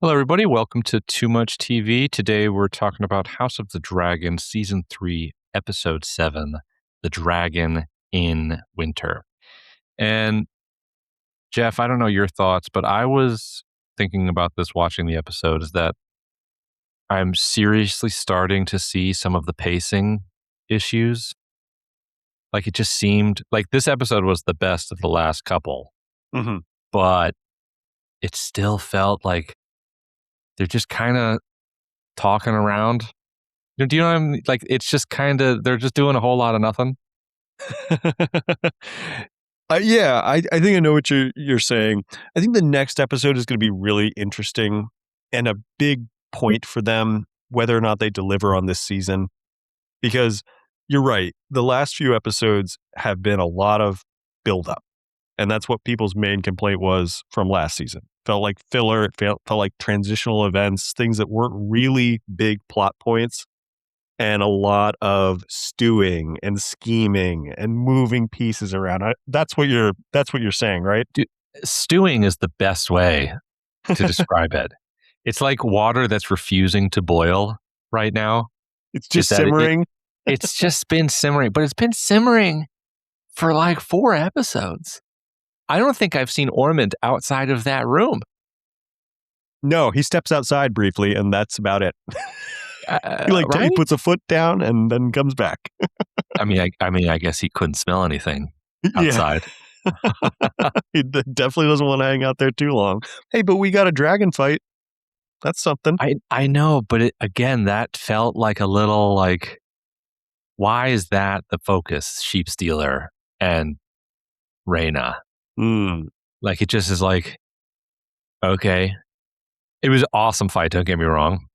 Hello, everybody. Welcome to Too Much TV. Today, we're talking about House of the Dragon, Season 3, Episode 7, The Dragon in Winter. And, Jeff, I don't know your thoughts, but I was thinking about this watching the episode, is that I'm seriously starting to see some of the pacing issues. Like, it just seemed like this episode was the best of the last couple, but it still felt like they're just kind of talking around. Do you know what I mean? Like, it's just kind of, they're just doing a whole lot of nothing. Yeah, I think I know what you're saying. I think the next episode is going to be really interesting and a big point for them, whether or not they deliver on this season. Because you're right, the last few episodes have been a lot of build-up. And that's what people's main complaint was from last season. Felt like filler, it felt like transitional events, things that weren't really big plot points. And a lot of stewing and scheming and moving pieces around. That's what you're saying, right? Dude, stewing is the best way to describe it. It's like water that's refusing to boil right now. It's just simmering. It's just been simmering, but it's been simmering for like 4 episodes. I don't think I've seen Ormund outside of that room. No, he steps outside briefly, and that's about it. Right? He puts a foot down and then comes back. I mean, I guess he couldn't smell anything outside. Yeah. He definitely doesn't want to hang out there too long. Hey, but we got a dragon fight. That's something. I know, but again, that felt like a little like, why is that the focus? Sheepstealer and Rhaenyra. Like, it just is like, okay. It was an awesome fight, don't get me wrong.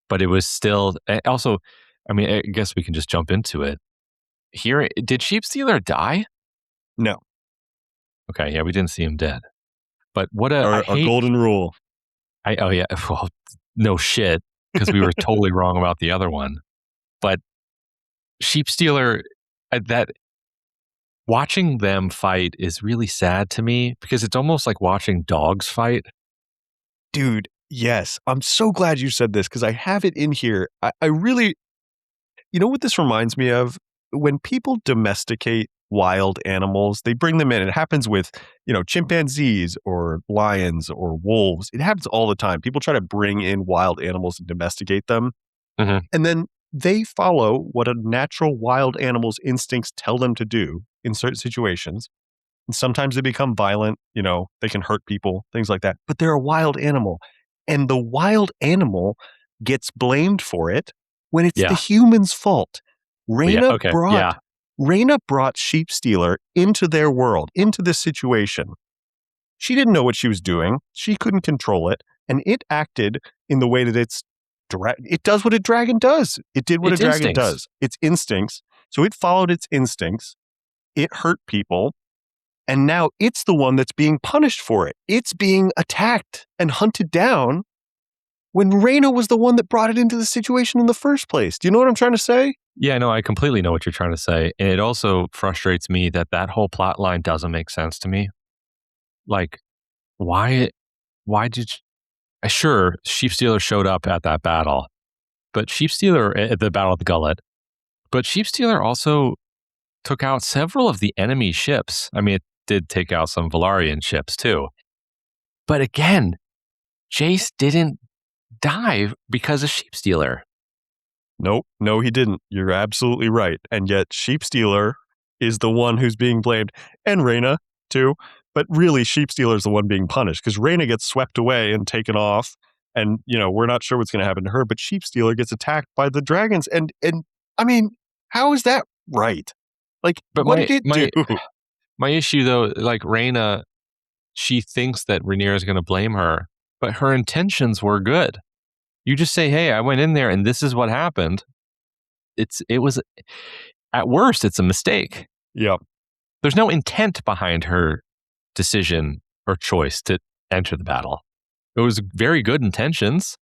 But it was still, also, I mean, I guess we can just jump into it. Here, did Sheepstealer die? No. Okay, yeah, we didn't see him dead. But what our golden rule. Oh, yeah, well, no shit, because we were totally wrong about the other one. But Sheepstealer, that watching them fight is really sad to me because it's almost like watching dogs fight. Dude, yes. I'm so glad you said this because I have it in here. I really, you know what this reminds me of? When people domesticate wild animals, they bring them in. It happens with, chimpanzees or lions or wolves. It happens all the time. People try to bring in wild animals and domesticate them. Mm-hmm. And then they follow what a natural wild animal's instincts tell them to do in certain situations. And sometimes they become violent, they can hurt people, things like that. But they're a wild animal. And the wild animal gets blamed for it when it's the human's fault. Rhaenyra brought Sheepstealer into their world, into this situation. She didn't know what she was doing. She couldn't control it. And it acted in the way that it does what a dragon does. It did what a dragon does. Its instincts. So it followed its instincts. It hurt people. And now it's the one that's being punished for it. It's being attacked and hunted down when Rhaenyra was the one that brought it into the situation in the first place. Do you know what I'm trying to say? Yeah, no, I completely know what you're trying to say. And it also frustrates me that whole plot line doesn't make sense to me. Like, why did... Sure, Sheepstealer showed up at that battle, but Sheepstealer at the Battle of the Gullet, but Sheepstealer also took out several of the enemy ships. I mean, it did take out some Velaryon ships too. But again, Jace didn't die because of Sheepstealer. Nope, no, he didn't. You're absolutely right. And yet Sheepstealer is the one who's being blamed, and Rhaenyra too. But really, Sheepstealer is the one being punished because Rhaenyra gets swept away and taken off. And, we're not sure what's going to happen to her, but Sheepstealer gets attacked by the dragons. And I mean, how is that right? Like, but what did it do? My issue, though, like Rhaenyra, she thinks that Rhaenyra is going to blame her, but her intentions were good. You just say, hey, I went in there and this is what happened. It was, at worst, it's a mistake. Yeah. There's no intent behind her decision or choice to enter the battle. It was very good intentions.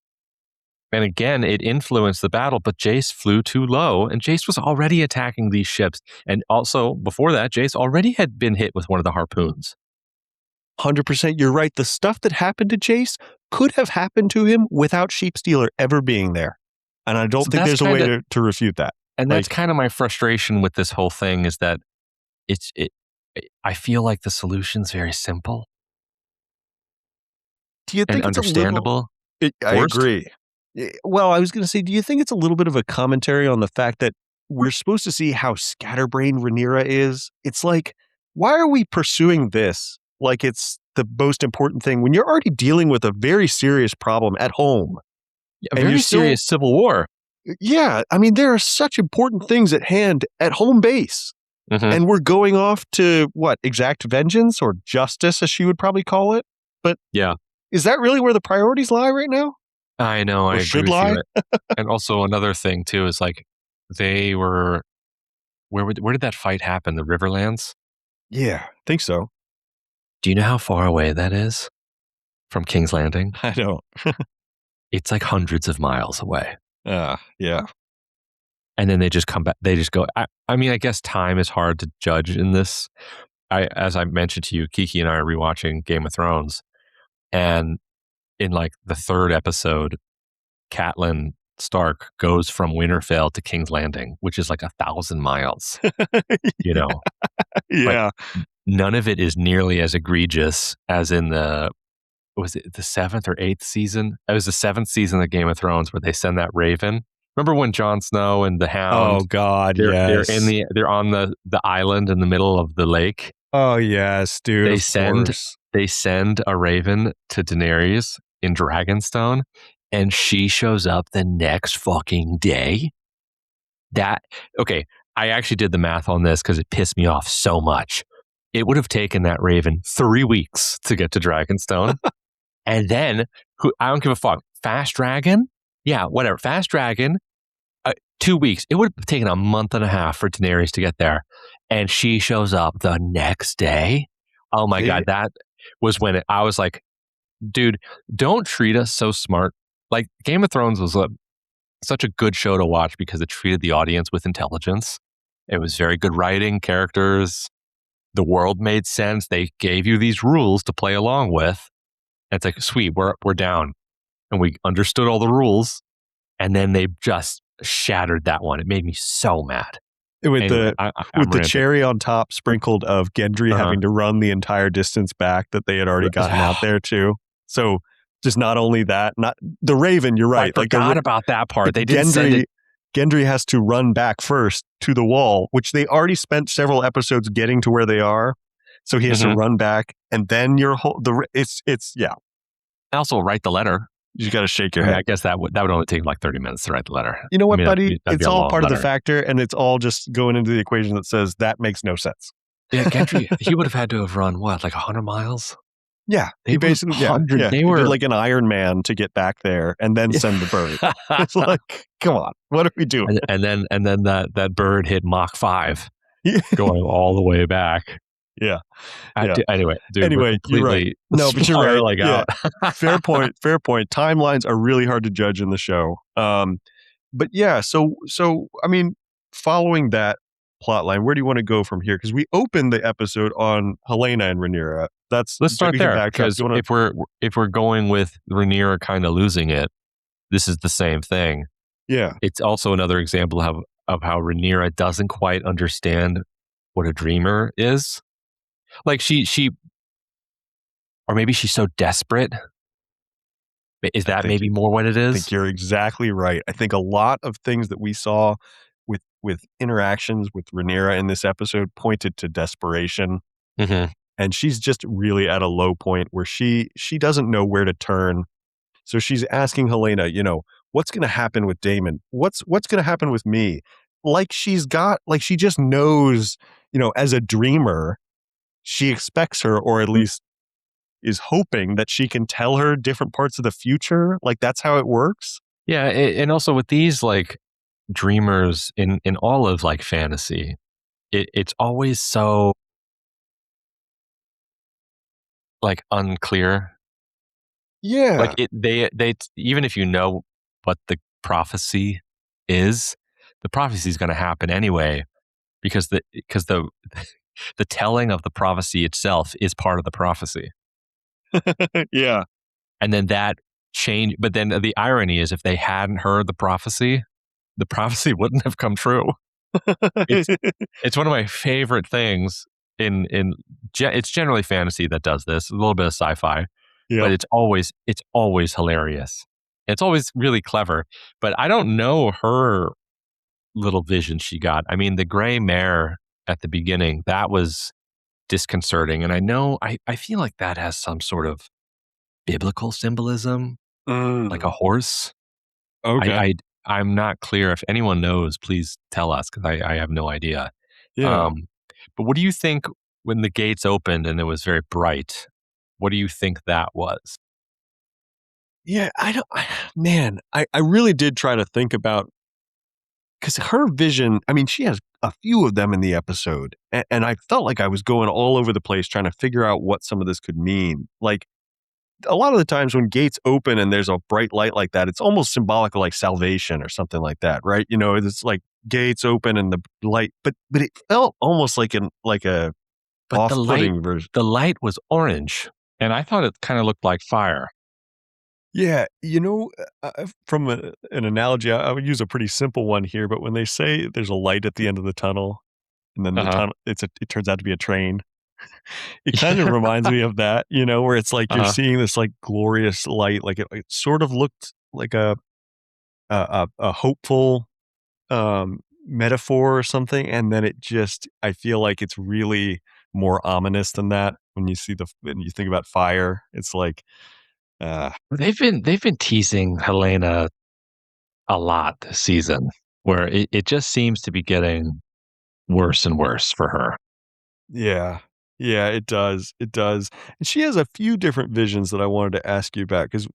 And again, it influenced the battle, but Jace flew too low, and Jace was already attacking these ships. And also, before that, Jace already had been hit with one of the harpoons. 100%. You're right. The stuff that happened to Jace could have happened to him without Sheepstealer ever being there. And I don't So think that's there's a way kinda to refute that. and that's Like, kind of my frustration with this whole thing is that I feel like the solution's very simple do you and think it's a little understandable. I Forced? agree. Well, I was going to say, do you think it's a little bit of a commentary on the fact that we're supposed to see how scatterbrained Rhaenyra is? It's like, why are we pursuing this like it's the most important thing when you're already dealing with a very serious problem at home? A And you're very still, serious civil war. yeah, I mean, there are such important things at hand at home base. Mhm. And we're going off to what, exact vengeance or justice, as she would probably call it. But Yeah. is that really where the priorities lie right now? I know, I Or agree should with lie? you. And also another thing too is like they were where did that fight happen? The Riverlands? Yeah, I think so. Do you know how far away that is from King's Landing? I don't. It's like hundreds of miles away. Yeah. And then they just come back. They just go. I mean, I guess time is hard to judge in this. As I mentioned to you, Kiki and I are rewatching Game of Thrones, and in like the third episode, Catelyn Stark goes from Winterfell to King's Landing, which is like 1,000 miles. You know, but Yeah. none of it is nearly as egregious as in the was it the seventh or eighth season? It was the seventh season of Game of Thrones where they send that Raven. Remember when Jon Snow and the Oh, Hound God, they're yes. they're on the island in the middle of the lake. Oh, yes, dude, They of send course. they send a raven to Daenerys in Dragonstone, and she shows up the next fucking day. That okay, I actually did the math on this because it pissed me off so much. It would have taken that raven 3 weeks to get to Dragonstone. And then I don't give a fuck. Fast dragon? Yeah, whatever. Fast dragon, 2 weeks. It would have taken a month and a half for Daenerys to get there. And she shows up the next day. Oh my They God. That was when I was like, dude, don't treat us so smart. Like Game of Thrones was such a good show to watch because it treated the audience with intelligence. It was very good writing, characters. The world made sense. They gave you these rules to play along with. And it's like, sweet, we're down. And we understood all the rules. And then they just shattered that one. It made me so mad. with Anyway, the I'm with the ranting. cherry on top sprinkled of Gendry Uh-huh. having to run the entire distance back that they had already gotten out there too. So just not only that, not the Raven, you're I right. Like forgot about that part. but They didn't send it. Gendry has to run back first to the wall, which they already spent several episodes getting to where they are. So he has to Mhm. run back, and then your whole it's yeah. Also, write the letter. You just got to shake I your mean, head. I guess that would only take like 30 minutes to write the letter. You know I what, mean, buddy? that'd be It's a all long part of the letter. factor, and it's all just going into the equation that says that makes no sense. Yeah, Gendry, he would have had to have run what, like 100 miles? Yeah, They he were basically 100. They he did were like an Iron Man to get back there and then send the bird. It's like, come on, what are we doing? and then that bird hit Mach 5 Yeah, going all the way back. yeah. Yeah. Anyway, dude, we're Anyway, you're right. completely No, but you're right. spiraling Yeah. out. Fair point. Fair point. Timelines are really hard to judge in the show. But yeah, so I mean, following that plot line, where do you want to go from here? Because we opened the episode on Helaena and Rhaenyra. Let's start we can there backtrack. because Do you wanna- if we're going with Rhaenyra kind of losing it, this is the same thing. yeah, It's also another example of how Rhaenyra doesn't quite understand what a dreamer is. Like she or maybe she's so desperate. Is I that think maybe more what it I is? think you're exactly right. I think a lot of things that we saw with interactions with Rhaenyra in this episode pointed to desperation, Mhm. and she's just really at a low point where she doesn't know where to turn. So she's asking Helaena, what's going to happen with Daemon? What's going to happen with me? Like she just knows, as a dreamer, she expects her, or at least is hoping that she can tell her different parts of the future. Like that's how it works. Yeah, and also with these like dreamers in all of like fantasy, it's always so like unclear. Like Yeah. they even if you know what the prophecy is, the prophecy is going to happen anyway because the the telling of the prophecy itself is part of the prophecy. Yeah. And then that changed. But then the irony is, if they hadn't heard the prophecy wouldn't have come true. It's it's one of my favorite things it's generally fantasy that does this, a little bit of sci-fi, but Yep. it's always hilarious. It's always really clever. But I don't know her little vision she got. I mean, the gray mare at the beginning, that was disconcerting. And I feel like that has some sort of biblical symbolism, like Mm, a horse. I, okay. I I'm not clear. If anyone knows, please tell us because I have no idea. Yeah. Um, but what do you think when the gates opened and it was very bright? What do you think that was? Yeah, I don't man, I really did try to think about because her vision, I mean, she has a few of them in the episode, and I felt like I was going all over the place trying to figure out what some of this could mean. Like, a lot of the times when gates open and there's a bright light like that, it's almost symbolic of like salvation or something like that, right? You know, it's like gates open and the light, but it felt almost like a But off-putting version. the light was orange, and I thought it kind of looked like fire. Yeah, from an analogy, I would use a pretty simple one here, but when they say there's a light at the end of the tunnel, and then Uh the huh. tunnel, it turns out to be a train. It kind of reminds me of that, where it's like Uh you're huh. seeing this like glorious light, like it sort of looked like a hopeful metaphor or something, and then I feel like it's really more ominous than that when when you think about fire. It's like, uh, They've been teasing Helena a lot this season, where it just seems to be getting worse and worse for her. yeah. Yeah, it does, and she has a few different visions that I wanted to ask you about because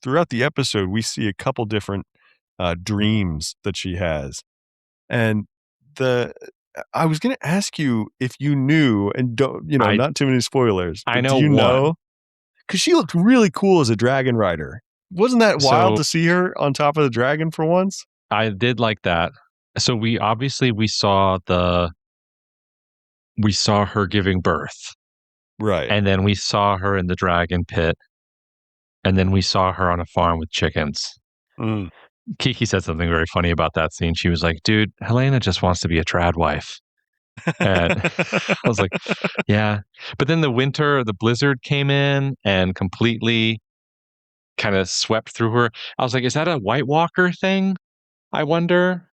throughout the episode, we see a couple different, dreams that she has, and the I was gonna ask you if you knew, and don't I not too many spoilers, I but do know you one. know? Because she looked really cool as a dragon rider. Wasn't that wild So to see her on top of the dragon for once? I did like that. So we saw her giving birth, Right. and then we saw her in the dragon pit, and then we saw her on a farm with chickens. Mm. Kiki said something very funny about that scene. She was like, "Dude, Helena just wants to be a trad wife." And I was like, "Yeah." But then the blizzard came in and completely kind of swept through her. I was like, "Is that a White Walker thing? I wonder."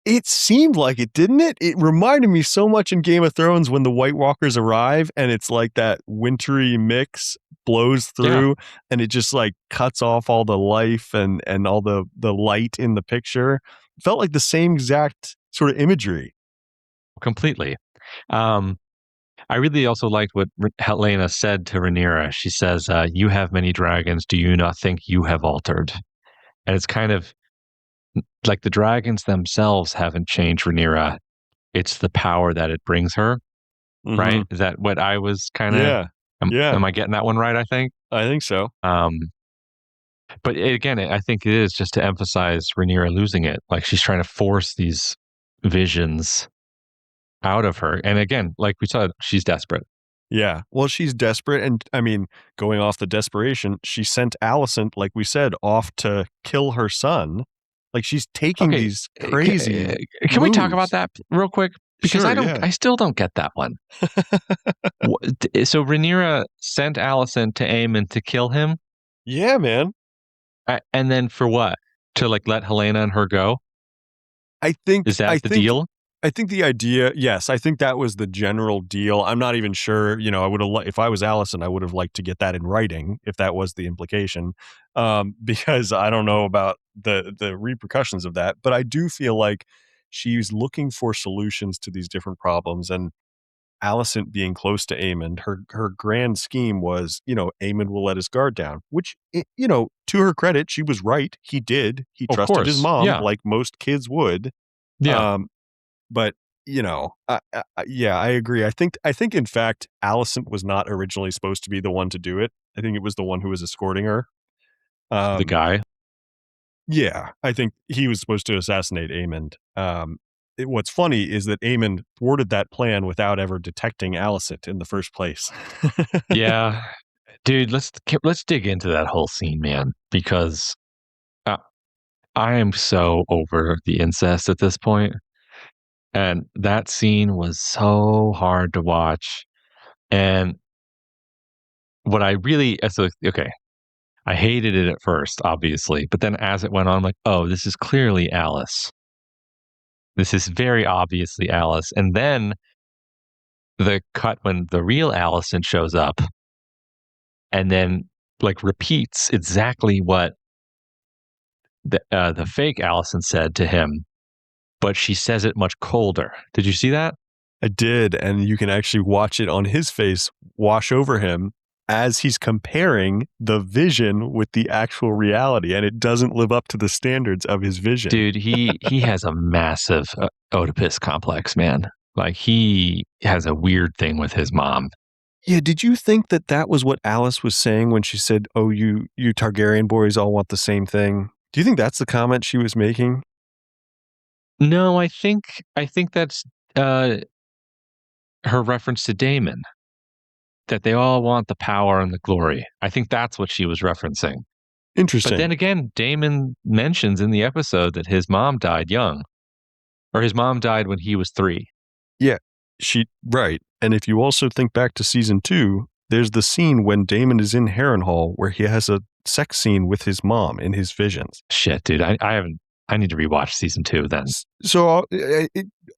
It seemed like it, didn't it? It reminded me so much in Game of Thrones when the White Walkers arrive and it's like that wintry mix blows Yeah, through and it just like cuts off all the life and all the light in the picture. Felt like the same exact sort of imagery. completely. Um, I really also liked what Helena said to Rhaenyra. She says, "You have many dragons. Do you not think you have altered?" And it's kind of like the dragons themselves haven't changed Rhaenyra. It's the power that it brings her, right? Mhm. Is that what I was kind of? Yeah. Am, Yeah. am I getting that one right? I think. I think so. Um, but again, I think it is just to emphasize Rhaenyra losing it. Like she's trying to force these visions out of her. And again, like we said, she's desperate. Yeah. Well, she's desperate. And I mean, going off the desperation, she sent Alicent, like we said, off to kill her son. Like she's taking Okay, these crazy can we talk about moves. that real quick? Because Sure. Yeah. I still don't get that one. So Rhaenyra sent Alicent to Aemond to kill him, Yeah, man. and then for what? To like let Helena and her go? I think Is I that the think deal? I think the idea, yes, I think that was the general deal. I'm not even sure, I would have if I was Allison, I would have liked to get that in writing if that was the implication. Because I don't know about the repercussions of that, but I do feel like she's looking for solutions to these different problems and Alicent being close to Aemond, her grand scheme was, Aemond will let his guard down, which, to her credit, she was right. He did. He Of trusted his course. mom Yeah. like most kids would. Yeah. Um, but yeah, I agree. I think in fact, Alicent was not originally supposed to be the one to do it. I think it was the one who was escorting her. The Um, guy. yeah, I think he was supposed to assassinate Aemond. What's funny is that Aemond thwarted that plan without ever detecting Alicent in the first place. Yeah. Dude, let's dig into that whole scene, man, because uh, I am so over the incest at this point, and that scene was so hard to watch. And what I really so okay, I hated it at first, obviously, but then as it went on, I'm like, oh, this is clearly Alys. This is very obviously Alys. And then the cut when the real Alicent shows up and then like repeats exactly what the fake Alicent said to him, but she says it much colder. Did you see that? I did, and you can actually watch it on his face wash over him as he's comparing the vision with the actual reality, and it doesn't live up to the standards of his vision. Dude, he has a massive Oedipus complex, man. Like he has a weird thing with his mom. Yeah, did you think that that was what Alys was saying when she said, "Oh, you Targaryen boys all want the same thing"? Do you think that's the comment she was making? No, I think that's uh her reference to Daemon, that they all want the power and the glory. I think that's what she was referencing. But Interesting. then again, Daemon mentions in the episode that his mom died young, or his mom died when he was 3. Yeah, right. And if you also think back to season 2, there's the scene when Daemon is in Harrenhal where he has a sex scene with his mom in his visions. Shit, dude, I haven't. I need to rewatch season 2 then. So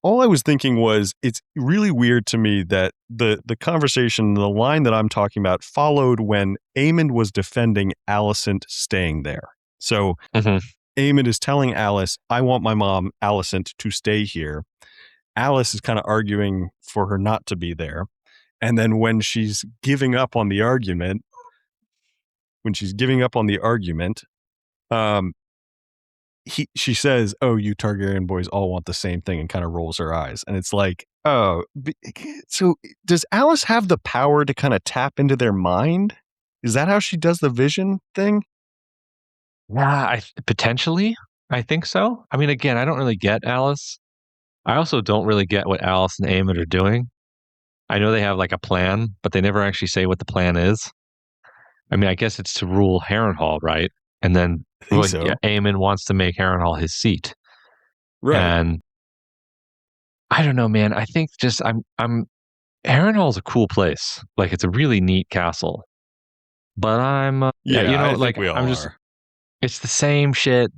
all I was thinking was it's really weird to me that the conversation, the line that I'm talking about, followed when Aemond was defending Alicent staying there. So Mhm. Aemond is telling Alys, "I want my mom Alicent to stay here." Alys is kind of arguing for her not to be there. And then when she's giving up on the argument, um, she says, "Oh, you Targaryen boys all want the same thing," and kind of rolls her eyes. And it's like, oh, so does Alys have the power to kind of tap into their mind? Is that how she does the vision thing? Yeah, potentially. I think so. I mean, again, I don't really get Alice. I also don't really get what Alice and Aemond are doing. I know they have like a plan, but they never actually say what the plan is. I mean, I guess it's to rule Harrenhal, right? And then, I think well, yeah, so. Aemon wants to make Harrenhal his seat, Right. and I don't know, man. I think just I'm Harrenhal's a cool place. Like, it's a really neat castle, but Yeah, I think like we I'm all just are. it's the same shit.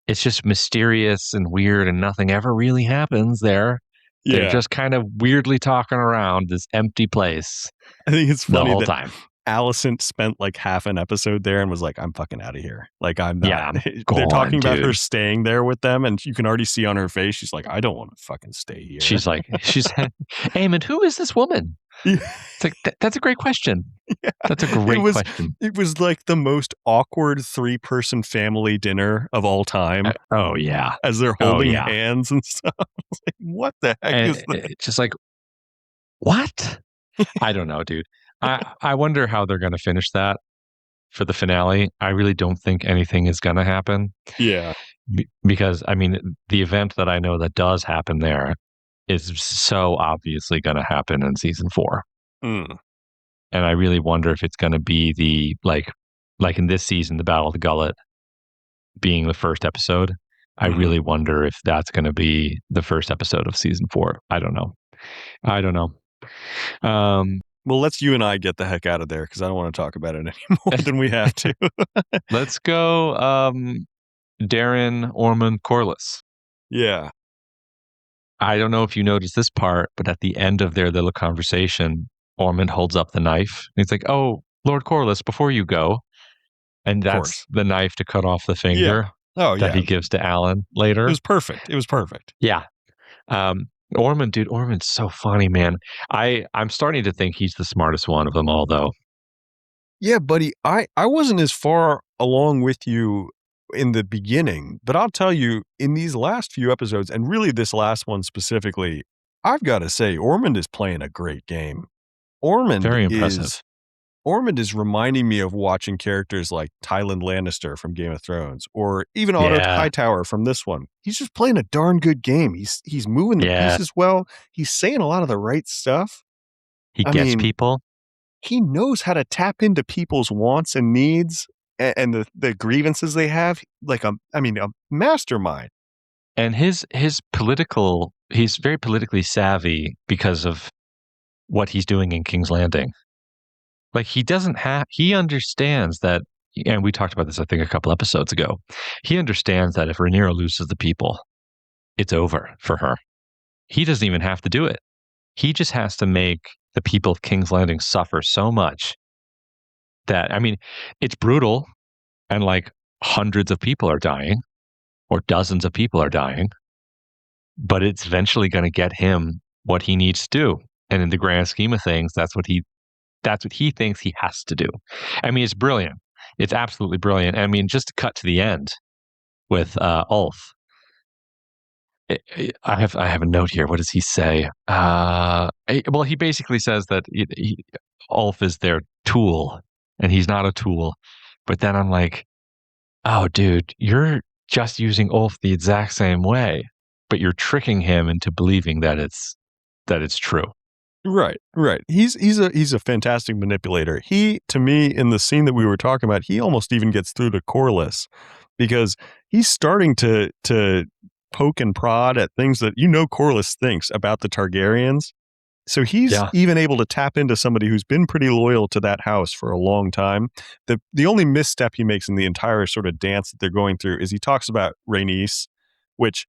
It's just mysterious and weird, and nothing ever really happens there. They're Yeah. just kind of weirdly talking around this empty place I think it's the funny whole that time. Alicent spent like half an episode there and was like, "I'm fucking out of here. Like, I'm not." Yeah, I'm They're gone, talking about her dude. staying there with them, and you can already see on her face, she's like, "I don't want to fucking stay here." She's Aemond, who is this woman? It's like that's a great question. Yeah, That's a it great was question. it was like the most awkward 3-person family dinner of all time Oh yeah, as they're oh holding yeah, hands and stuff. It's like, what the heck is and that? it's just like what? I don't know, dude. I wonder how they're going to finish that for the finale. I really don't think anything is going to happen Yeah. because I mean the event that I know that does happen there is so obviously going to happen in season 4. Mm. And I really wonder if it's going to be the like in this season, the Battle of the Gullet being the first episode. I Mhm. really wonder if that's going to be the first episode of season 4. I don't know. I don't know. Um, Well, let's you and I get the heck out of there because I don't want to talk about it any more than we have to. let's go. Darren Ormond Corliss. Yeah, I don't know if you noticed this part, but at the end of their little conversation, Ormond holds up the knife. He's like, "Oh, Lord Corliss, before you go," and of that's course. the knife to cut off the Yeah. finger Oh, that yeah. he gives to Alyn It later. was perfect. It was perfect. Yeah. Ormond, dude, Ormond's so funny, man. I'm starting to think he's the smartest one of them all, though. Yeah, buddy, I wasn't as far along with you in the beginning, but I'll tell you, in these last few episodes, and really this last one specifically, I've got to say, Ormond is playing a great game. Ormond Very impressive. is Ormond is reminding me of watching characters like Tywin Lannister from Game of Thrones, or even Otto Yeah, Hightower from this one. He's just playing a darn good game. He's moving the yeah. pieces well. He's saying a lot of the right stuff. He I gets mean, people. he knows how to tap into people's wants and needs and the grievances they have. Like a mastermind. And his political, he's very politically savvy because of what he's doing in King's Landing. Like he understands that, and we talked about this, I think, a couple episodes ago. He understands that if Rhaenyra loses the people, it's over for her. He doesn't even have to do it. He just has to make the people of King's Landing suffer so much that, I mean, it's brutal, and like hundreds of people are dying, or dozens of people are dying, but it's eventually going to get him what he needs to do. And in the grand scheme of things, that's what he thinks he has to do. I mean, it's brilliant. It's absolutely brilliant. I mean, just to cut to the end with Ulf. I have a note here. What does he say? Well, he basically says that Ulf is their tool, and he's not a tool. But then I'm like, oh, dude, you're just using Ulf the exact same way, but you're tricking him into believing that it's true. Right. He's a fantastic manipulator. He, to me, in the scene that we were talking about, he almost even gets through to Corlys because he's starting to poke and prod at things that Corlys thinks about the Targaryens. So he's even able to tap into somebody who's been pretty loyal to that house for a long time. The only misstep he makes in the entire sort of dance that they're going through is he talks about Rhaenys, which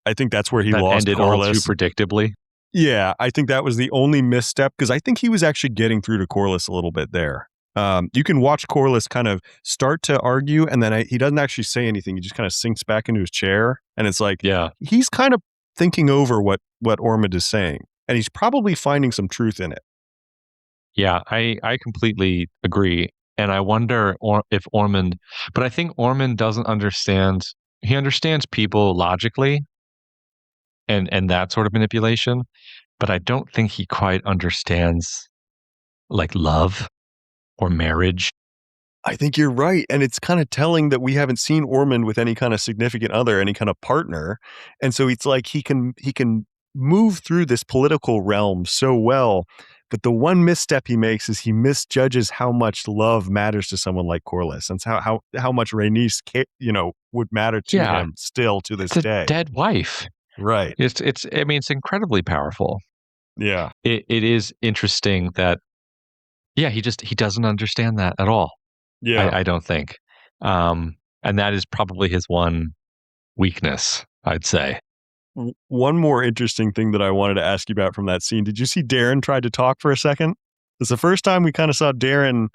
I think that's where he lost ended Corlys. All too predictably. Yeah, I think that was the only misstep because I think he was actually getting through to Corlys a little bit there. You can watch Corlys kind of start to argue, and then he doesn't actually say anything. He just kind of sinks back into his chair, and it's like he's kind of thinking over what Ormond is saying, and he's probably finding some truth in it. Yeah, I completely agree, and I wonder if Ormond, but I think Ormond doesn't understand. He understands people logically, and that sort of manipulation, but I don't think he quite understands like love or marriage. I think you're right. And it's kind of telling that we haven't seen Ormond with any kind of significant other, any kind of partner. And so it's like he can move through this political realm so well. But the one misstep he makes is he misjudges how much love matters to someone like Corlys and how much Rhaenys would matter to him still to this day. Dead wife. Right. It's incredibly powerful. Yeah. It is interesting that he doesn't understand that at all. Yeah. I don't think. And that is probably his one weakness, I'd say. One more interesting thing that I wanted to ask you about from that scene. Did you see Darren tried to talk for a second? It's the first time we kind of saw Darren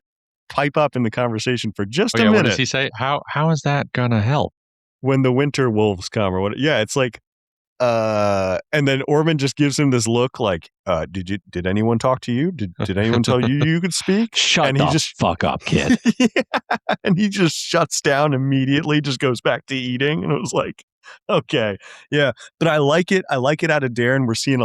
pipe up in the conversation for just a minute. What does he say? How is that gonna help? When the winter wolves come or what? Yeah, it's like, and then Ormond just gives him this look like, did anyone talk to you? Did anyone tell you could speak? Shut the fuck up, kid. And he just shuts down immediately, just goes back to eating. And it was like, okay, yeah. But I like it. I like it out of Darren. We're seeing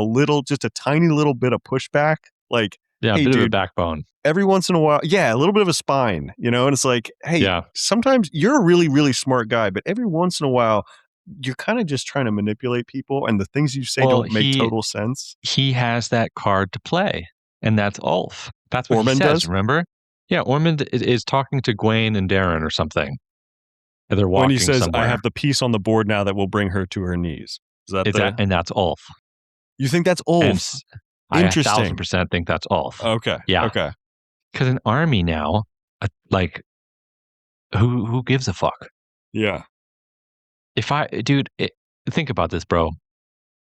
just a tiny little bit of pushback. Like, yeah, hey, a bit dude, of a backbone. Every once in a while, a little bit of a spine, and it's like, hey, sometimes you're a really, really smart guy, but every once in a while, you're kind of just trying to manipulate people, and the things you say don't make total sense. He has that card to play, and that's Ulf. That's what Ormond he says, does? remember? Yeah, Ormond is talking to Gwaine and Darren or something. And they're walking when he says, somewhere. I have the piece on the board now that will bring her to her knees. Is that and that's Ulf. You think that's Ulf? Interesting. I 1,000% think that's Ulf. Okay. Yeah. Okay. Because an army now, like, who gives a fuck? Yeah. Think about this, bro.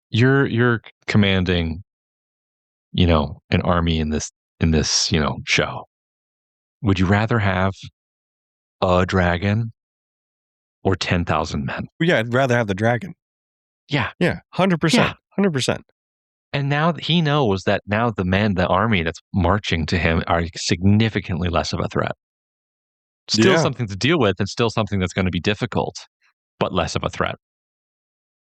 You're commanding, an army in this, show. Would you rather have a dragon or 10,000 men? Yeah, I'd rather have the dragon. Yeah. Yeah. 100%. 100%. And now he knows that now the army that's marching to him are significantly less of a threat. Still something to deal with, and still something that's going to be difficult, but less of a threat.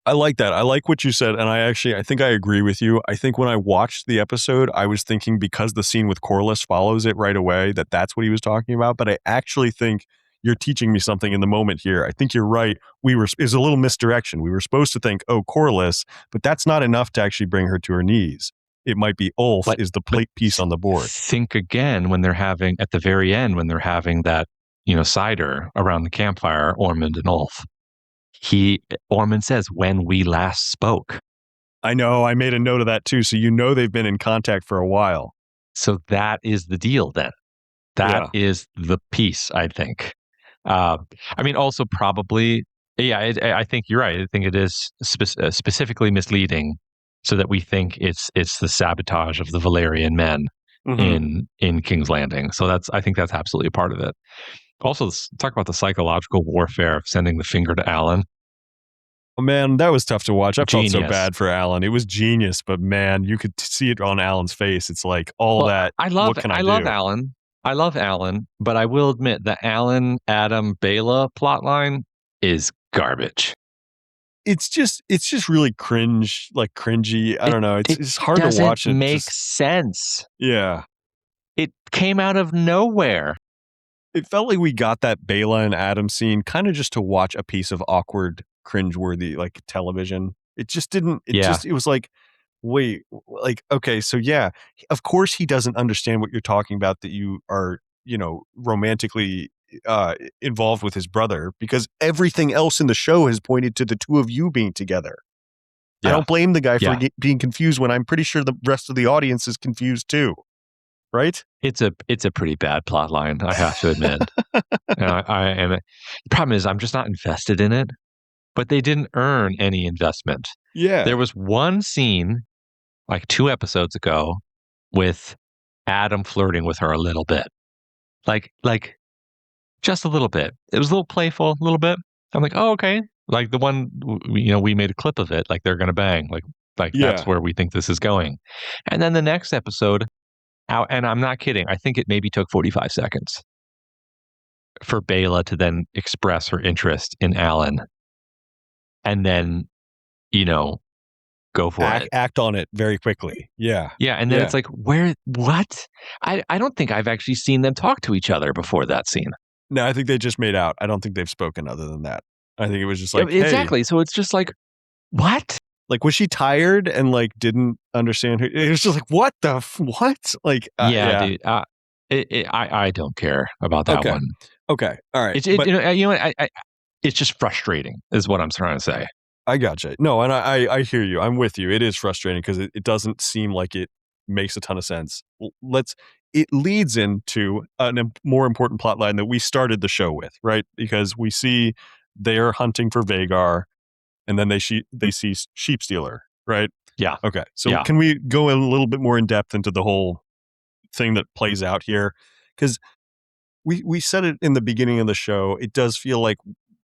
I like that. I like what you said. And I think I agree with you. I think when I watched the episode, I was thinking because the scene with Corlys follows it right away, that's what he was talking about. But I actually think you're teaching me something in the moment here. I think you're right. It's a little misdirection. We were supposed to think, oh, Corlys, but that's not enough to actually bring her to her knees. it might be Ulf But- is the but piece on the board. Think again when they're having, at the very end, when they're having that, cider around the campfire, Ormund and Ulf. Ormund says, when we last spoke. I know, I made a note of that too. So they've been in contact for a while. So that is the deal then. That is the piece, I think. Also probably, I think you're right. I think it is specifically misleading so that we think it's the sabotage of the Valyrian men in King's Landing. So I think that's absolutely a part of it. Also, let's talk about the psychological warfare of sending the finger to Alyn. Oh, man, that was tough to watch. I felt so Genius. bad for Alyn. It was genius, but man, you could see it on Alyn's face. It's like that. I love Alyn. I love Alyn, but I will admit the Alyn, Adam, Baela plotline is garbage. It's just really cringy. I don't know. It's hard to watch. It makes sense. Yeah. It came out of nowhere. It felt like we got that Baela and Adam scene kind of just to watch a piece of awkward, cringeworthy television. It just didn't. It was like, wait, okay, so yeah, of course he doesn't understand what you're talking about, that you are, romantically involved with his brother, because everything else in the show has pointed to the two of you being together. I don't blame the guy for being confused when I'm pretty sure the rest of the audience is confused too. Right? It's a pretty bad plot line, I have to admit. And the problem is I'm just not invested in it, but they didn't earn any investment. Yeah. There was one scene like 2 episodes ago with Adam flirting with her a little bit. Like just a little bit. It was a little playful, a little bit. I'm like, oh, okay. Like the one, we made a clip of it. Like they're going to bang. That's where we think this is going. And then the next episode, and I'm not kidding, I think it maybe took 45 seconds for Baela to then express her interest in Alyn. And then, go for it. Act on it very quickly. Yeah. Yeah. And then it's like, what? I don't think I've actually seen them talk to each other before that scene. No, I think they just made out. I don't think they've spoken other than that. I think it was just like, exactly. Hey. So it's just like, what? Like, was she tired and didn't understand her? It was just like, what? Like, dude. I don't care about that one. Okay. All right. It's just frustrating is what I'm trying to say. I gotcha. No, and I hear you. I'm with you. It is frustrating because it doesn't seem like it makes a ton of sense. It leads into a more important plot line that we started the show with, right? Because we see they're hunting for Vhagar, and then they see Sheepstealer, right? Yeah. Okay. So can we go a little bit more in depth into the whole thing that plays out here? Because we said it in the beginning of the show. It does feel like,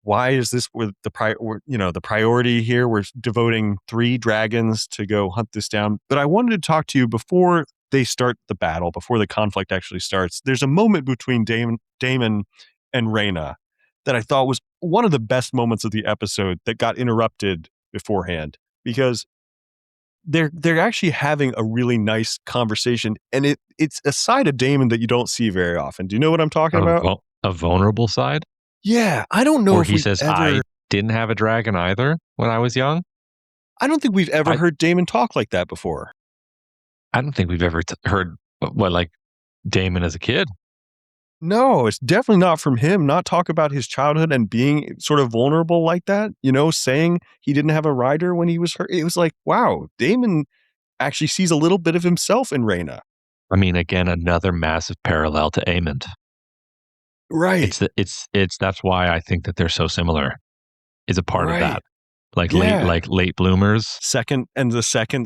why is this with the priority here? We're devoting 3 dragons to go hunt this down. But I wanted to talk to you before they start the battle, before the conflict actually starts. There's a moment between Daemon and Rhaenyra that I thought was one of the best moments of the episode that got interrupted beforehand, because they're actually having a really nice conversation, and it's a side of Daemon that you don't see very often. Do you know what I'm talking about? A vulnerable side? Yeah, I don't know or if he says, I didn't have a dragon either when I was young. I don't think we've ever heard Daemon talk like that before. I don't think we've ever heard Daemon as a kid. No, it's definitely not from him. Not talk about his childhood and being sort of vulnerable like that, saying he didn't have a rider when he was hurt. It was like, wow, Daemon actually sees a little bit of himself in Rhaenyra. I mean, again, another massive parallel to Aemond. Right. It's that's why I think that they're so similar. Is a part of that. Late bloomers. Second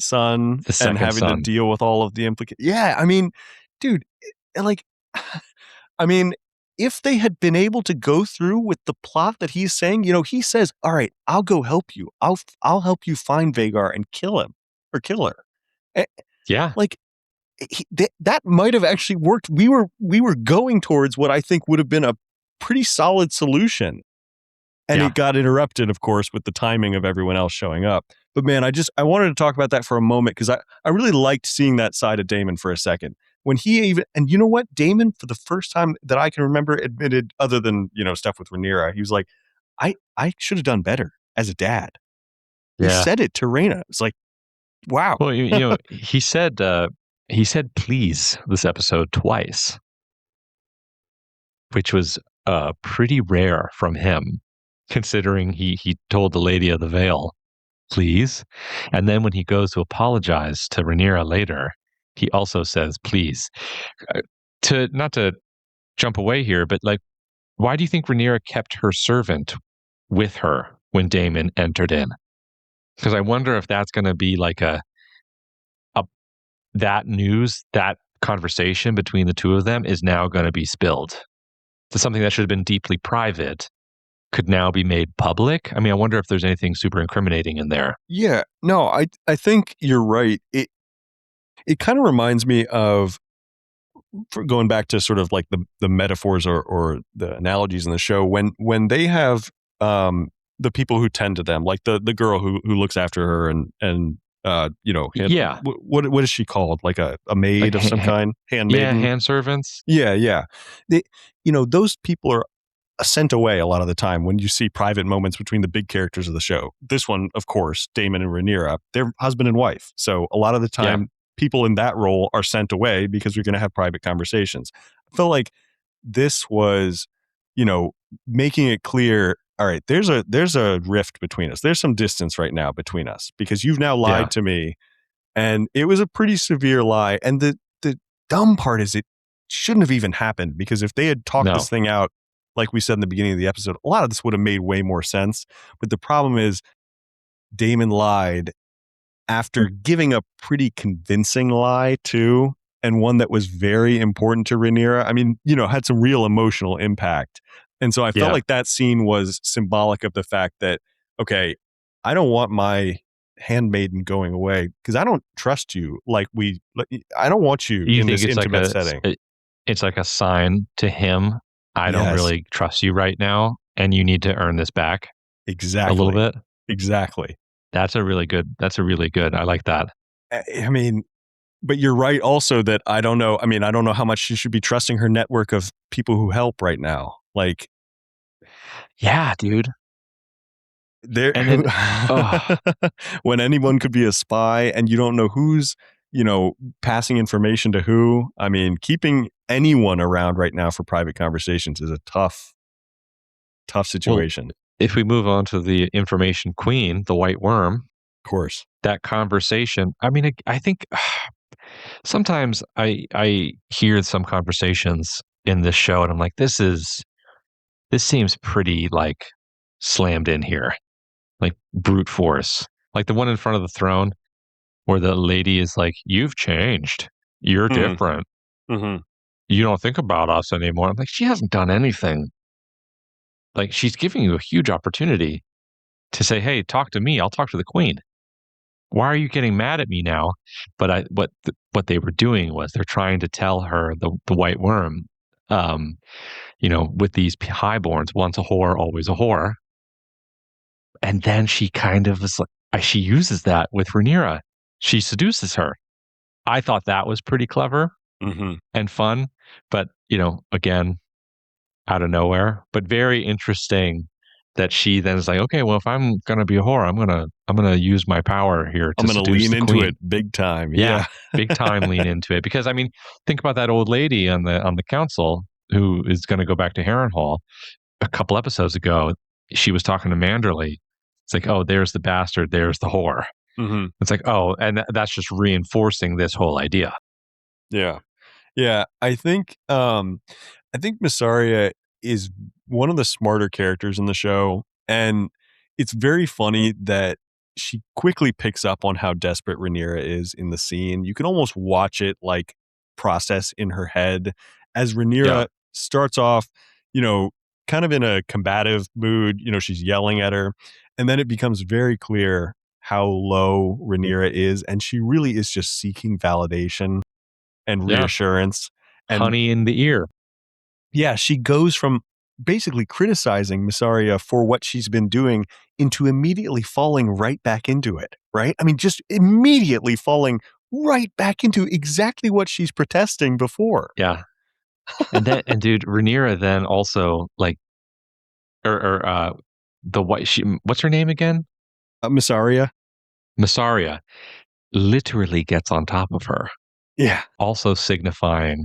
son, and having to deal with all of the implications. Yeah, I mean, dude, if they had been able to go through with the plot that he's saying, he says, all right, I'll go help you. I'll help you find Vhagar and kill him or kill her. Yeah. That might have actually worked. We were going towards what I think would have been a pretty solid solution. And it got interrupted, of course, with the timing of everyone else showing up. But man, I wanted to talk about that for a moment, because I really liked seeing that side of Daemon for a second. When and you know what? Daemon, for the first time that I can remember, admitted, other than, stuff with Rhaenyra, he was like, I should have done better as a dad. He said it to Rhaenyra. It's like, Wow. Well, he said please this episode twice, which was pretty rare from him, considering he told the Lady of the Vale, please. And then when he goes to apologize to Rhaenyra later, he also says please. To not to jump away here, but like, why do you think Rhaenyra kept her servant with her when Daemon entered in? Because I wonder if that's going to be like a that news, that conversation between the two of them is now going to be spilled. So something that should have been deeply private could now be made public. I mean, I wonder if there's anything super incriminating in there. Yeah. No, I think you're right. It kind of reminds me of, for going back to sort of like the metaphors or the analogies in the show, when they have the people who tend to them, like the girl who looks after her and Yeah. what is she called? Like a maid Like, of some kind, yeah, handmaiden. hand servants. Yeah. They, those people are sent away a lot of the time when you see private moments between the big characters of the show. This one, of course, Daemon and Rhaenyra, they're husband and wife. So a lot of the Yeah. time, people in that role are sent away because you're going to have private conversations. I feel like this was, making it clear. All right, there's a rift between us. There's some distance right now between us because you've now Yeah. lied to me, and it was a pretty severe lie. And the dumb part is it shouldn't have even happened, because if they had talked No. this thing out, like we said in the beginning of the episode, a lot of this would have made way more sense. But the problem is Daemon lied after giving a pretty convincing lie too, and one that was very important to Rhaenyra. I mean, had some real emotional impact. And so I felt Yeah. like that scene was symbolic of the fact that, okay, I don't want my handmaiden going away because I don't trust you. I don't want you You in think this intimate setting. it's like a sign to him, I don't Yes, really trust you right now, and you need to earn this back a little exactly. bit. Exactly. That's a really good. I like that. I mean, but you're right also that I don't know. I mean, I don't know how much she should be trusting her network of people who help right now. Like, Yeah, dude. there, And then oh, when anyone could be a spy and you don't know who's, passing information to who. I mean, keeping anyone around right now for private conversations is a tough well, situation. if we move on to the information queen, the white worm, Of course. that conversation, I mean, I think sometimes I hear some conversations in this show and I'm like, this seems pretty like slammed in here, like brute force. Like the one in front of the throne where the lady is like, "You've changed. You're Mm, different. hmm You don't think about us anymore." I'm like, she hasn't done anything. Like she's giving you a huge opportunity to say, "Hey, talk to me. I'll talk to the queen. Why are you getting mad at me now?" But what they were doing was they're trying to tell her the white worm, with these highborns, once a whore, always a whore. And then she kind of is like, she uses that with Rhaenyra. She seduces her. I thought that was pretty clever hmm and fun, but again, out of nowhere, but very interesting that she then is like, okay, well, if I'm gonna be a whore, I'm gonna use my power here I'm to going to seduce lean the into queen. it big time. Yeah, Yeah. big time lean into it because I mean, think about that old lady on the council who is going to go back to Harrenhal a couple episodes ago. She was talking to Manderley. It's like, oh, there's the bastard, there's the whore. hmm It's like, oh, and that's just reinforcing this whole idea. Yeah. Yeah. I think Mysaria is one of the smarter characters in the show. And it's very funny that she quickly picks up on how desperate Rhaenyra is in the scene. You can almost watch it like process in her head as Yeah, Rhaenyra starts off, you know, kind of in a combative mood. She's yelling at her. And then it becomes very clear how low Rhaenyra is. And she really is just seeking validation and yeah, reassurance. And honey in the ear. yeah, she goes from basically criticizing Mysaria for what she's been doing into immediately falling right back into it, right? I mean, just immediately falling right back into exactly what she's protesting before. Yeah, and dude, Rhaenyra then also like, or the white. What's her name again? Mysaria? Mysaria. literally gets on top of her. Yeah. Also signifying,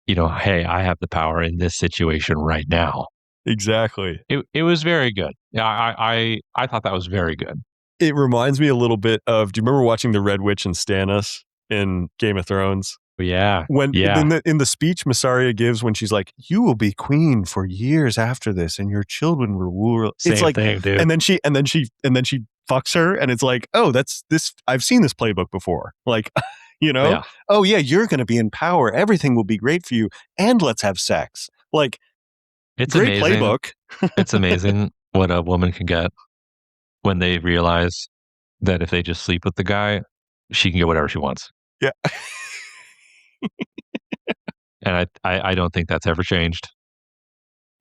hey, I have the power in this situation right now. Exactly. It was very good. Yeah, I thought that was very good. It reminds me a little bit of, do you remember watching the Red Witch and Stannis in Game of Thrones? Yeah. When Yeah. in the speech Mysaria gives when she's like, "You will be queen for years after this, and your children will rule." It's Same like, thing, dude. and then she fucks her, and it's like, oh, that's this. I've seen this playbook before. Like, Yeah. oh yeah, you're going to be in power. Everything will be great for you, and let's have sex. Like, It's great amazing. playbook. It's amazing what a woman can get when they realize that if they just sleep with the guy, she can get whatever she wants. Yeah. And I don't think that's ever changed.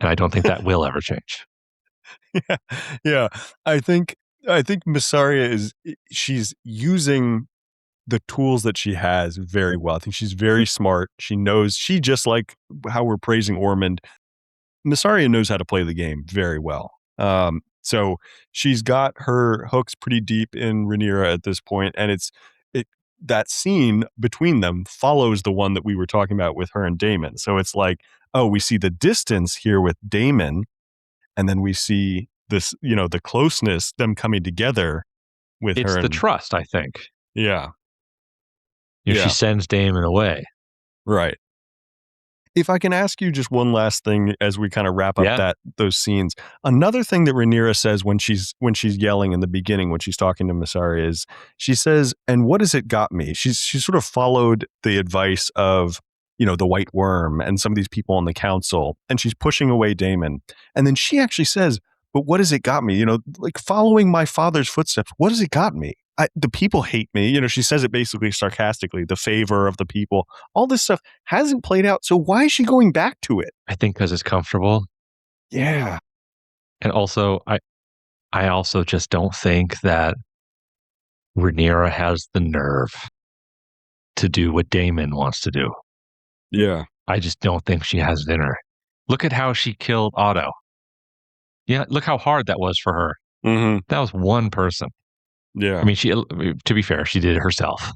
And I don't think that will ever change. Yeah, yeah. I think Mysaria she's using the tools that she has very well. I think she's very smart. She knows, just like how we're praising Ormund, Mysaria knows how to play the game very well. So she's got her hooks pretty deep in Rhaenyra at this point, and that scene between them follows the one that we were talking about with her and Daemon. So it's like, oh, we see the distance here with Daemon, and then we see this, the closeness, them coming together with It's her. the trust, I think. Yeah. She sends Daemon away. Right. If I can ask you just one last thing as we kind of wrap up those scenes. Another thing that Rhaenyra says when she's yelling in the beginning, when she's talking to Mysaria, is she says, "And what has it got me?" She's sort of followed the advice of, the White Worm and some of these people on the council, and she's pushing away Daemon. And then she actually says, "But what has it got me? Like following my father's footsteps, what has it got me? The people hate me." She says it basically sarcastically, the favor of the people, all this stuff hasn't played out. So why is she going back to it? I think because it's comfortable. Yeah. And also, I also just don't think that Rhaenyra has the nerve to do what Daemon wants to do. Yeah. I just don't think she has it in her. Look at how she killed Otto. Yeah, look how hard that was for her. Mm-hmm. That was one person. Yeah. I mean, to be fair, she did it herself.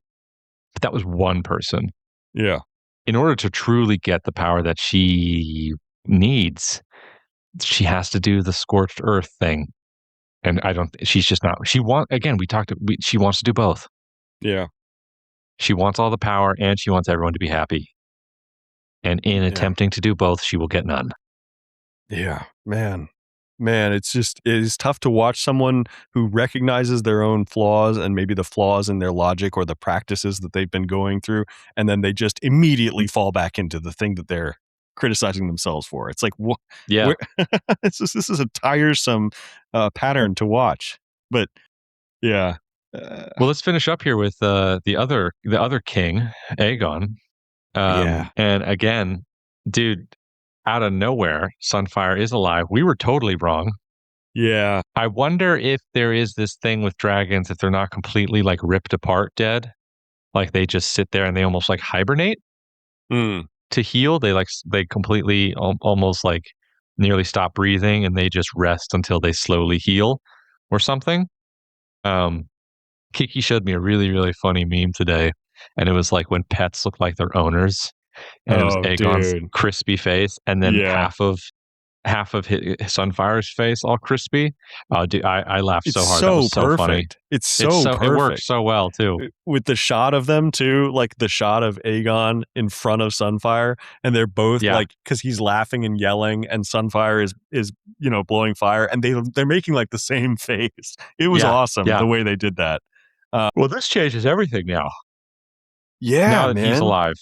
But that was one person. Yeah. In order to truly get the power that she needs, she has to do the scorched earth thing. And she's just not, she wants to do both. Yeah. She wants all the power and she wants everyone to be happy. And in attempting to do both, she will get none. Yeah, man, it is tough to watch someone who recognizes their own flaws and maybe the flaws in their logic or the practices that they've been going through, and then they just immediately fall back into the thing that they're criticizing themselves for. It's like, what? Yeah. This is a tiresome pattern to watch. But yeah. Well, let's finish up here with the other king, Aegon. And again, dude, out of nowhere, Sunfyre is alive. We were totally wrong. Yeah. I wonder if there is this thing with dragons, if they're not completely like ripped apart dead, like they just sit there and they almost like hibernate to heal. They completely almost like nearly stop breathing and they just rest until they slowly heal or something. Kiki showed me a really, really funny meme today, and it was like when pets look like their owners, and it was Aegon's crispy face, and then half of Sunfire's face all crispy. Oh, dude, I laughed so hard. That was so perfect. funny. It's so perfect. It works so well too. With the shot of them too, like the shot of Aegon in front of Sunfyre, and they're both like, because he's laughing and yelling, and Sunfyre is blowing fire, and they're making like the same face. It was awesome the way they did that. Well, this changes everything now. Yeah, now that he's alive.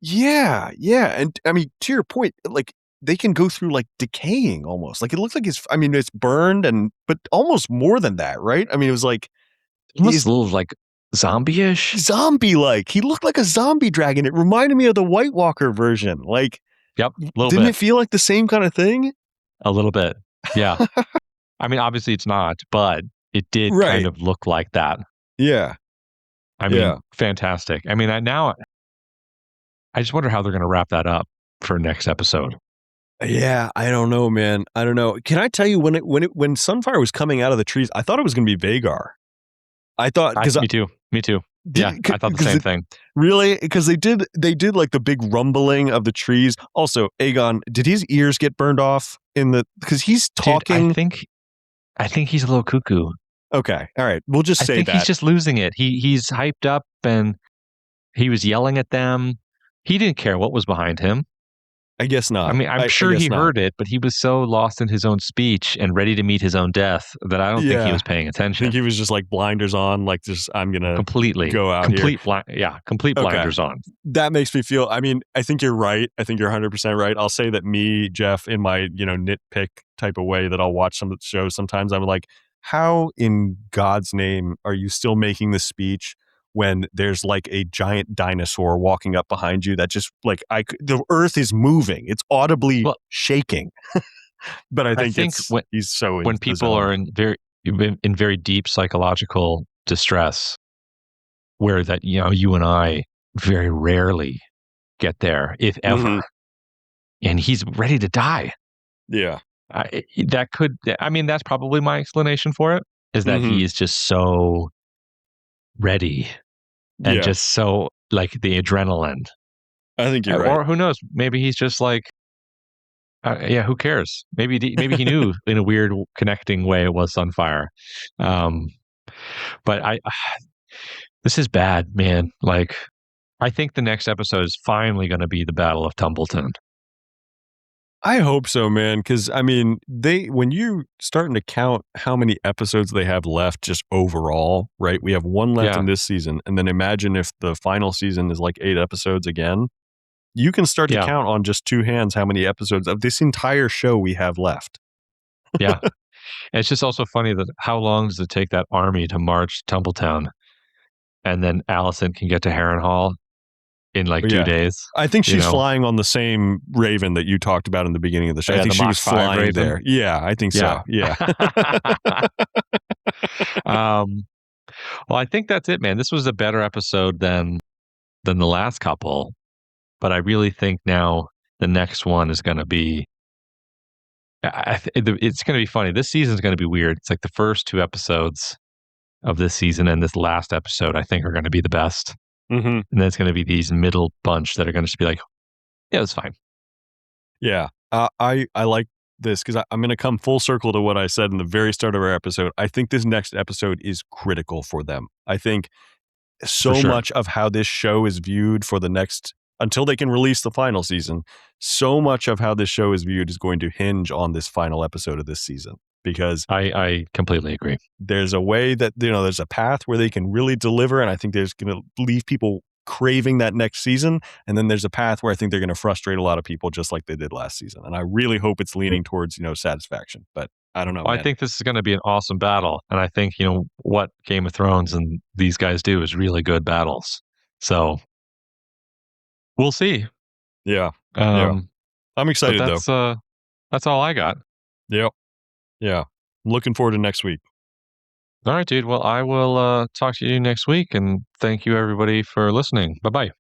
Yeah, and I mean, to your point, like they can go through like decaying almost. Like it looks like it's burned but almost more than that, right? I mean, it was like almost a little like zombie-ish. Zombie-like. He looked like a zombie dragon. It reminded me of the White Walker version. Like, yep, didn't it feel like the same kind of thing? A little bit. Yeah. I mean, obviously it's not, but it did kind of look like that. Yeah. I mean, fantastic. I mean, I just wonder how they're going to wrap that up for next episode. Yeah, I don't know, man. I don't know. Can I tell you when Sunfyre was coming out of the trees, I thought it was going to be Vhagar. I thought me too. Me too. Yeah, I thought the same thing. Really? Because they did like the big rumbling of the trees. Also, Aegon, did his ears get burned off because he's talking? Dude, I think he's a little cuckoo. Okay. All right. We'll just say I think that. he's just losing it. He's hyped up and he was yelling at them. He didn't care what was behind him. I guess not. I mean, I'm sure he heard it, but he was so lost in his own speech and ready to meet his own death that I don't think he was paying attention. I think he was just like blinders on, like just I'm gonna completely go out complete here. Complete blinders on. That makes me feel. I mean, I think you're right. I think you're 100% right. I'll say that me, Jeff, in my nitpick type of way that I'll watch some of the shows. Sometimes I'm like, how in God's name are you still making this speech when there's like a giant dinosaur walking up behind you that just like the earth is moving, it's audibly shaking. But I think he's so when people are in very deep psychological distress, where that you and I very rarely get there, if ever, and he's ready to die. Yeah, that's probably my explanation for it, is that he is just so ready and just so like the adrenaline. I think you're right. Or who knows? Maybe he's just like, who cares? Maybe he knew in a weird connecting way it was SUNFYRE. But this is bad, man. Like, I think the next episode is finally going to be the Battle of Tumbleton. I hope so, man. Because I mean, when you starting to count how many episodes they have left, just overall, right? We have one left in this season, and then imagine if the final season is like 8 episodes again. You can start to count on just 2 hands how many episodes of this entire show we have left. Yeah, and it's just also funny that how long does it take that army to march Tumbleton, and then Alicent can get to Harrenhal in like 2 days. I think she's flying on the same Raven that you talked about in the beginning of the show. I think she was flying Raven there. Yeah, I think so. Yeah. Well, I think that's it, man. This was a better episode than the last couple, but I really think now the next one is going to be. It's going to be funny. This season is going to be weird. It's like the first 2 episodes of this season and this last episode, I think, are going to be the best. And then it's going to be these middle bunch that are going to just be like, yeah, it's fine. Yeah. I like this because I'm going to come full circle to what I said in the very start of our episode. I think this next episode is critical for them. I think so much of how this show is viewed for the next, until they can release the final season, so much of how this show is viewed is going to hinge on this final episode of this season. Because I completely agree. There's a way that, there's a path where they can really deliver. And I think there's going to leave people craving that next season. And then there's a path where I think they're going to frustrate a lot of people just like they did last season. And I really hope it's leaning towards, satisfaction. But I don't know. Well, I think this is going to be an awesome battle. And I think, what Game of Thrones and these guys do is really good battles. So we'll see. Yeah. I'm excited, though. That's all I got. Yep. Yeah. I'm looking forward to next week. All right, dude. Well, I will talk to you next week, and thank you everybody for listening. Bye-bye.